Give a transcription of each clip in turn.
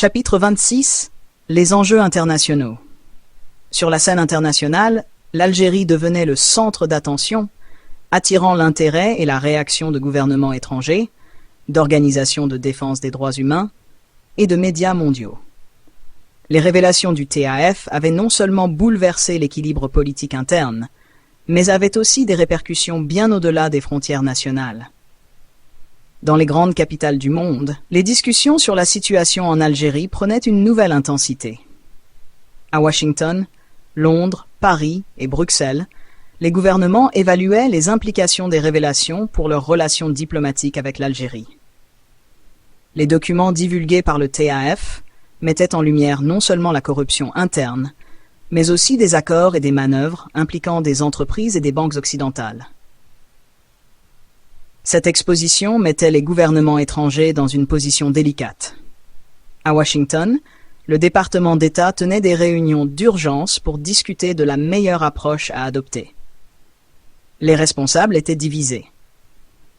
Chapitre 26. Les enjeux internationaux. Sur la scène internationale, l'Algérie devenait le centre d'attention, attirant l'intérêt et la réaction de gouvernements étrangers, d'organisations de défense des droits humains et de médias mondiaux. Les révélations du TAF avaient non seulement bouleversé l'équilibre politique interne, mais avaient aussi des répercussions bien au-delà des frontières nationales. Dans les grandes capitales du monde, les discussions sur la situation en Algérie prenaient une nouvelle intensité. À Washington, Londres, Paris et Bruxelles, les gouvernements évaluaient les implications des révélations pour leurs relations diplomatiques avec l'Algérie. Les documents divulgués par le TAF mettaient en lumière non seulement la corruption interne, mais aussi des accords et des manœuvres impliquant des entreprises et des banques occidentales. Cette exposition mettait les gouvernements étrangers dans une position délicate. À Washington, le département d'État tenait des réunions d'urgence pour discuter de la meilleure approche à adopter. Les responsables étaient divisés.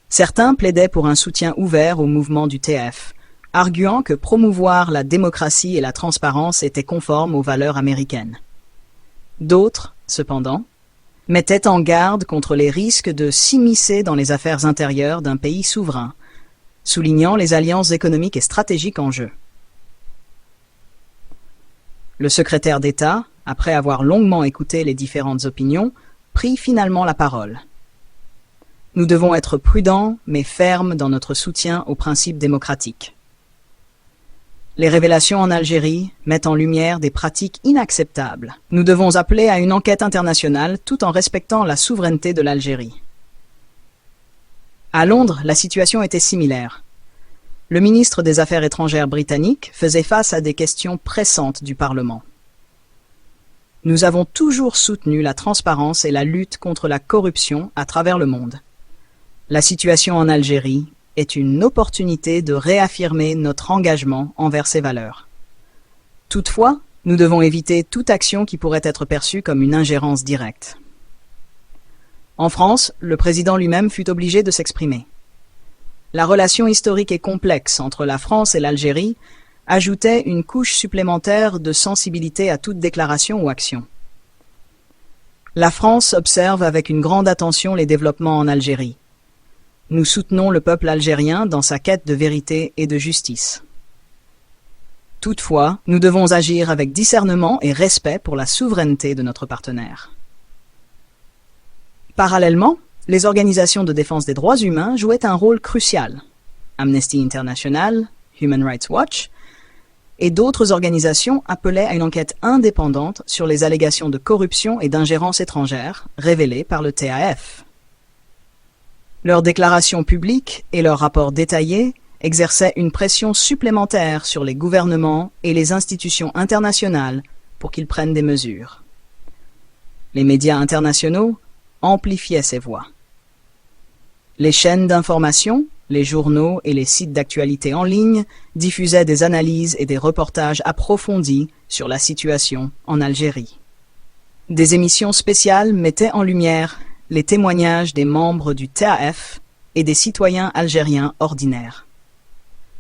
Certains plaidaient pour un soutien ouvert au mouvement du TAF, arguant que promouvoir la démocratie et la transparence était conforme aux valeurs américaines. D'autres, cependant, mettaient en garde contre les risques de s'immiscer dans les affaires intérieures d'un pays souverain, soulignant les alliances économiques et stratégiques en jeu. Le secrétaire d'État, après avoir longuement écouté les différentes opinions, prit finalement la parole. Nous devons être prudents mais fermes dans notre soutien aux principes démocratiques. Les révélations en Algérie mettent en lumière des pratiques inacceptables. Nous devons appeler à une enquête internationale tout en respectant la souveraineté de l'Algérie. À Londres, la situation était similaire. Le ministre des Affaires étrangères britannique faisait face à des questions pressantes du Parlement. Nous avons toujours soutenu la transparence et la lutte contre la corruption à travers le monde. La situation en Algérie est une opportunité de réaffirmer notre engagement envers ces valeurs. Toutefois, nous devons éviter toute action qui pourrait être perçue comme une ingérence directe. En France, le président lui-même fut obligé de s'exprimer. La relation historique et complexe entre la France et l'Algérie ajoutait une couche supplémentaire de sensibilité à toute déclaration ou action. La France observe avec une grande attention les développements en Algérie. Nous soutenons le peuple algérien dans sa quête de vérité et de justice. Toutefois, nous devons agir avec discernement et respect pour la souveraineté de notre partenaire. Parallèlement, les organisations de défense des droits humains jouaient un rôle crucial. Amnesty International, Human Rights Watch et d'autres organisations appelaient à une enquête indépendante sur les allégations de corruption et d'ingérence étrangère révélées par le TAF. Leurs déclarations publiques et leurs rapports détaillés exerçaient une pression supplémentaire sur les gouvernements et les institutions internationales pour qu'ils prennent des mesures. Les médias internationaux amplifiaient ces voix. Les chaînes d'information, les journaux et les sites d'actualité en ligne diffusaient des analyses et des reportages approfondis sur la situation en Algérie. Des émissions spéciales mettaient en lumière les témoignages des membres du TAF et des citoyens algériens ordinaires.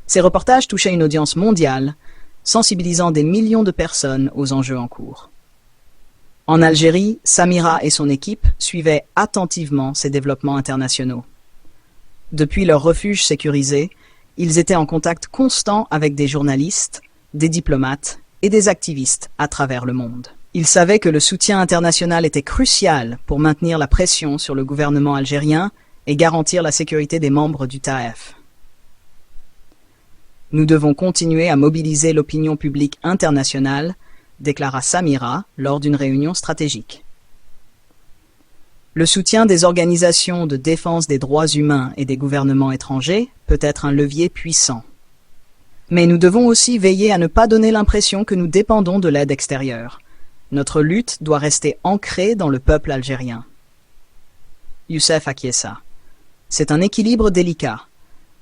Ces reportages touchaient une audience mondiale, sensibilisant des millions de personnes aux enjeux en cours. En Algérie, Samira et son équipe suivaient attentivement ces développements internationaux. Depuis leur refuge sécurisé, ils étaient en contact constant avec des journalistes, des diplomates et des activistes à travers le monde. Ils savaient que le soutien international était crucial pour maintenir la pression sur le gouvernement algérien et garantir la sécurité des membres du TAF. Nous devons continuer à mobiliser l'opinion publique internationale, déclara Samira lors d'une réunion stratégique. Le soutien des organisations de défense des droits humains et des gouvernements étrangers peut être un levier puissant. Mais nous devons aussi veiller à ne pas donner l'impression que nous dépendons de l'aide extérieure. Notre lutte doit rester ancrée dans le peuple algérien. Youssef acquiesça. C'est un équilibre délicat.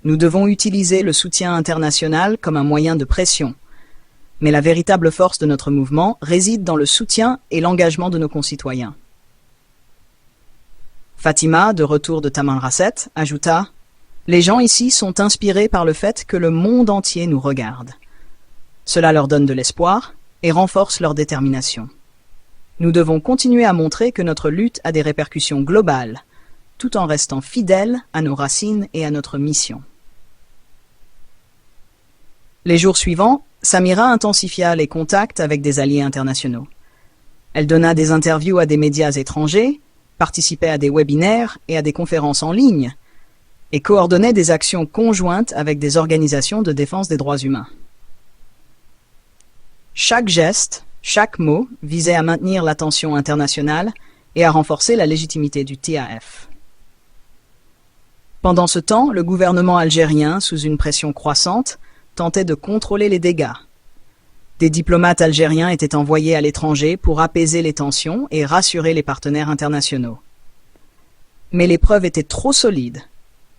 Nous devons utiliser le soutien international comme un moyen de pression. Mais la véritable force de notre mouvement réside dans le soutien et l'engagement de nos concitoyens. Fatima, de retour de Tamanrasset, ajouta « Les gens ici sont inspirés par le fait que le monde entier nous regarde. Cela leur donne de l'espoir et renforce leur détermination. Nous devons continuer à montrer que notre lutte a des répercussions globales, tout en restant fidèles à nos racines et à notre mission. Les jours suivants, Samira intensifia les contacts avec des alliés internationaux. Elle donna des interviews à des médias étrangers, participait à des webinaires et à des conférences en ligne, et coordonnait des actions conjointes avec des organisations de défense des droits humains. Chaque geste, chaque mot visait à maintenir l'attention internationale et à renforcer la légitimité du TAF. Pendant ce temps, le gouvernement algérien, sous une pression croissante, tentait de contrôler les dégâts. Des diplomates algériens étaient envoyés à l'étranger pour apaiser les tensions et rassurer les partenaires internationaux. Mais les preuves étaient trop solides,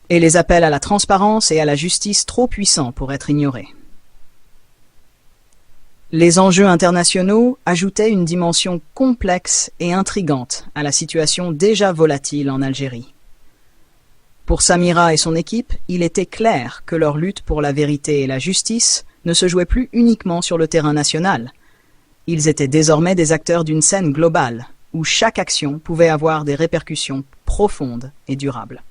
et les appels à la transparence et à la justice trop puissants pour être ignorés. Les enjeux internationaux ajoutaient une dimension complexe et intrigante à la situation déjà volatile en Algérie. Pour Samira et son équipe, il était clair que leur lutte pour la vérité et la justice ne se jouait plus uniquement sur le terrain national. Ils étaient désormais des acteurs d'une scène globale, où chaque action pouvait avoir des répercussions profondes et durables.